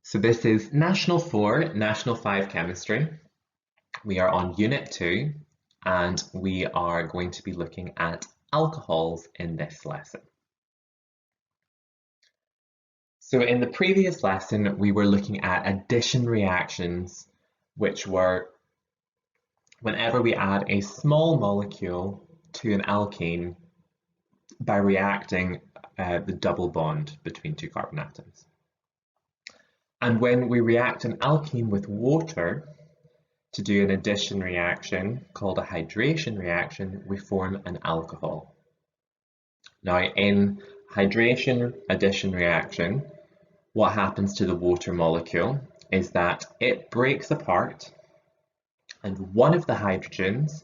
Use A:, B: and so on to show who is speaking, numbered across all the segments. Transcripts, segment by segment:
A: So this is National 4, National 5 Chemistry. We are on Unit 2 and we are going to be looking at alcohols in this lesson. So in the previous lesson, we were looking at addition reactions, which were whenever we add a small molecule to an alkene by reacting the double bond between two carbon atoms. And when we react an alkene with water to do an addition reaction called a hydration reaction, we form an alcohol. Now in hydration addition reaction, what happens to the water molecule is that it breaks apart and one of the hydrogens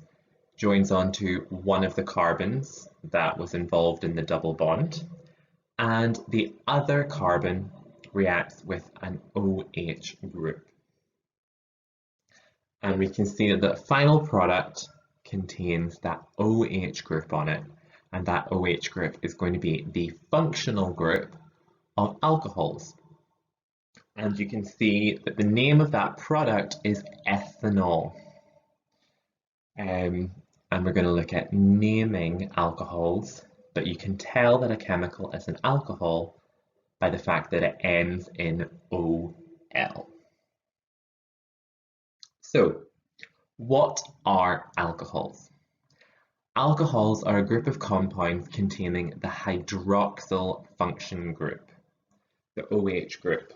A: joins onto one of the carbons that was involved in the double bond, and the other carbon reacts with an OH group. And we can see that the final product contains that OH group on it, and that OH group is going to be the functional group of alcohols. And you can see that the name of that product is ethanol. And we're going to look at naming alcohols, but you can tell that a chemical is an alcohol by the fact that it ends in OL. So, what are alcohols? Alcohols are a group of compounds containing the hydroxyl function group, the OH group.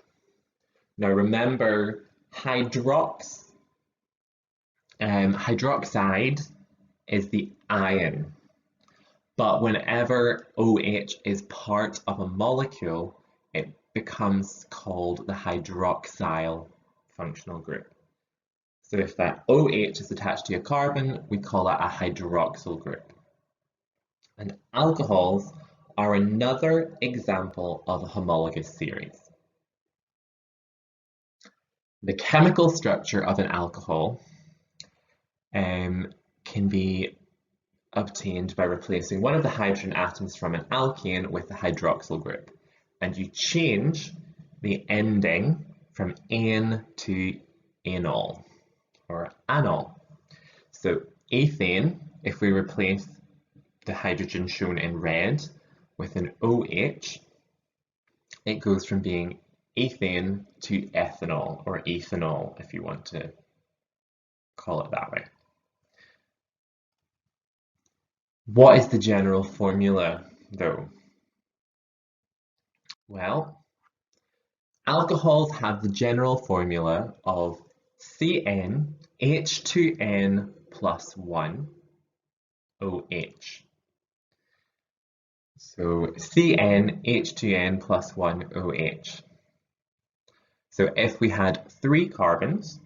A: Now remember, hydroxide is the ion, but whenever OH is part of a molecule, it becomes called the hydroxyl functional group. So if that OH is attached to a carbon, we call that a hydroxyl group. And alcohols are another example of a homologous series. The chemical structure of an alcohol can be obtained by replacing one of the hydrogen atoms from an alkane with the hydroxyl group. And you change the ending from ane to anol, or anol. So ethane, if we replace the hydrogen shown in red with an OH, it goes from being ethane to ethanol, or ethanol if you want to call it that way. What is the general formula though? Well, alcohols have the general formula of CnH2n plus 1 OH. So CnH2n plus 1 OH. So if we had 3 carbons,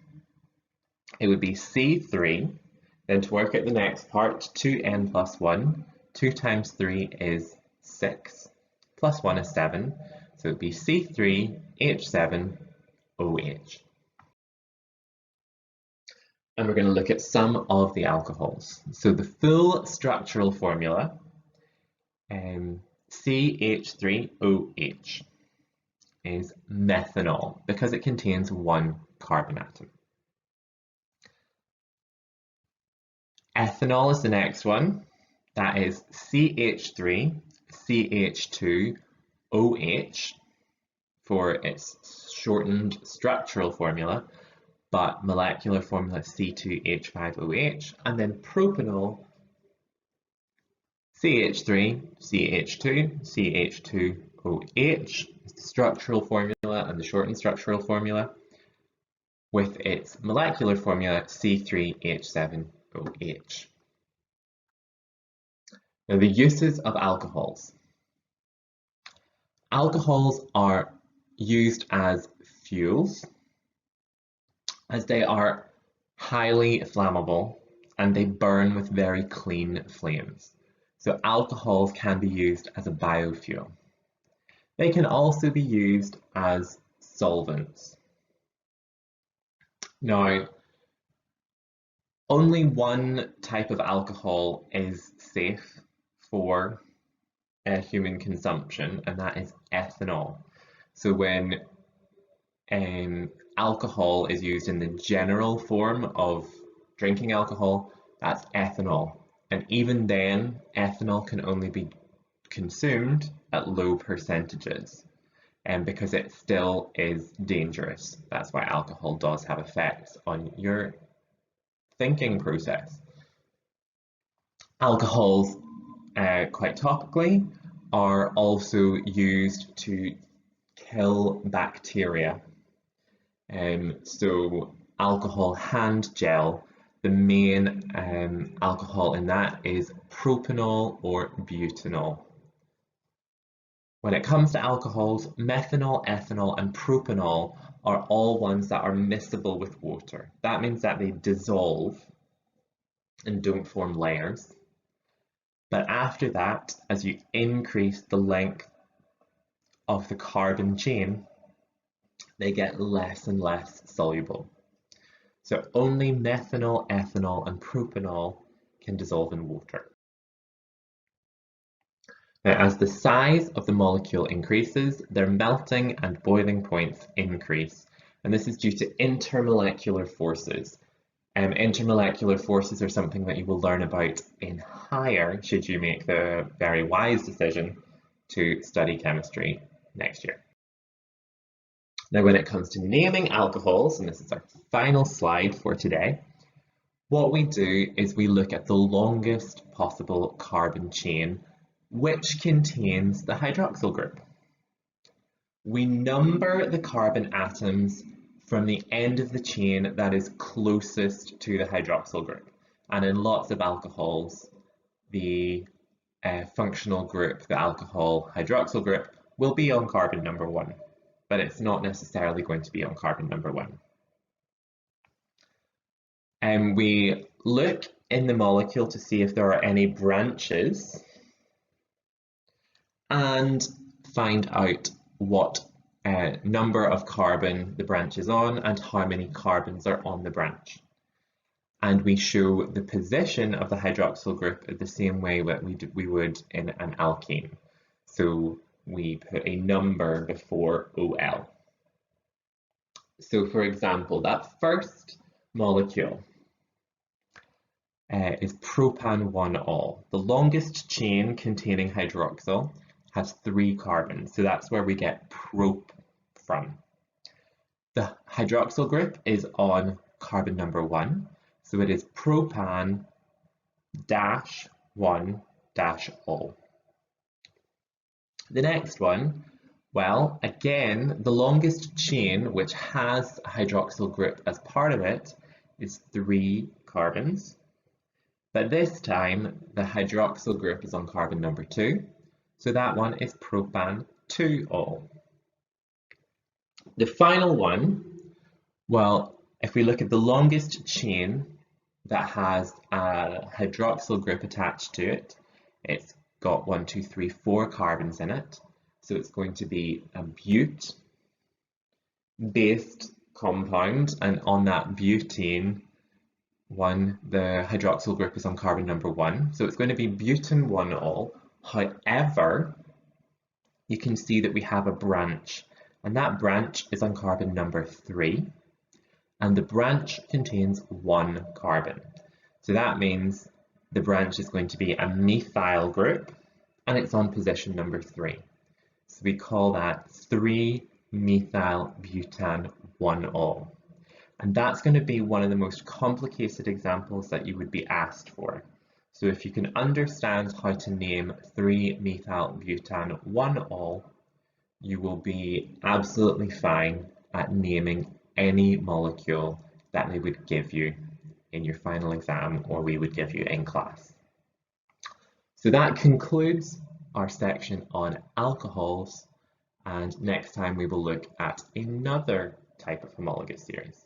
A: it would be C3. Then to work out the next part, 2n plus 1, 2 times 3 is 6, plus 1 is 7, so it would be C3H7OH. And we're going to look at some of the alcohols. So the full structural formula, CH3OH, is methanol because it contains 1 carbon atom. Ethanol is the next one. That is CH3CH2OH for its shortened structural formula, but molecular formula C2H5OH, and then propanol CH3CH2CH2OH is the structural formula and the shortened structural formula, with its molecular formula C3H7OH. Now the uses of alcohols. Alcohols are used as fuels as they are highly flammable and they burn with very clean flames. So alcohols can be used as a biofuel. They can also be used as solvents. Now, only one type of alcohol is safe for human consumption, and that is ethanol. So when alcohol is used in the general form of drinking alcohol, that's ethanol. And even then, ethanol can only be consumed at low percentages, because it still is dangerous. That's why alcohol does have effects on your thinking process. Alcohols, quite topically, are also used to kill bacteria. So alcohol hand gel, the main alcohol in that is propanol or butanol. When it comes to alcohols, methanol, ethanol, and propanol are all ones that are miscible with water. That means that they dissolve and don't form layers. But after that, as you increase the length of the carbon chain, they get less and less soluble. So only methanol, ethanol, and propanol can dissolve in water. Now, as the size of the molecule increases, their melting and boiling points increase. And this is due to intermolecular forces. Intermolecular forces are something that you will learn about in higher, should you make the very wise decision to study chemistry next year. Now, when it comes to naming alcohols, and this is our final slide for today, what we do is we look at the longest possible carbon chain which contains the hydroxyl group. We number the carbon atoms from the end of the chain that is closest to the hydroxyl group. And in lots of alcohols, the functional group, the alcohol hydroxyl group, will be on carbon number 1, but it's not necessarily going to be on carbon number 1. And we look in the molecule to see if there are any branches and find out what number of carbon the branch is on and how many carbons are on the branch. And we show the position of the hydroxyl group the same way that we would in an alkene. So we put a number before OL. So for example, that first molecule is propan-1-ol. The longest chain containing hydroxyl has 3 carbons, so that's where we get prop from. The hydroxyl group is on carbon number 1, so it is propan-1-ol. The next one, well, again, the longest chain which has a hydroxyl group as part of it is 3 carbons, but this time the hydroxyl group is on carbon number 2. So that one is propan-2-ol. The final one, well, if we look at the longest chain that has a hydroxyl group attached to it, it's got 1, 2, 3, 4 carbons in it. So it's going to be a bute-based compound, and on that butane one, the hydroxyl group is on carbon number 1. So it's going to be butan-1-ol. However, you can see that we have a branch, and that branch is on carbon number 3, and the branch contains 1 carbon. So that means the branch is going to be a methyl group, and it's on position number 3. So we call that 3-methyl-butan-1-ol. And that's going to be one of the most complicated examples that you would be asked for. So if you can understand how to name 3-methyl-butan-1-ol, you will be absolutely fine at naming any molecule that they would give you in your final exam, or we would give you in class. So that concludes our section on alcohols, and next time we will look at another type of homologous series.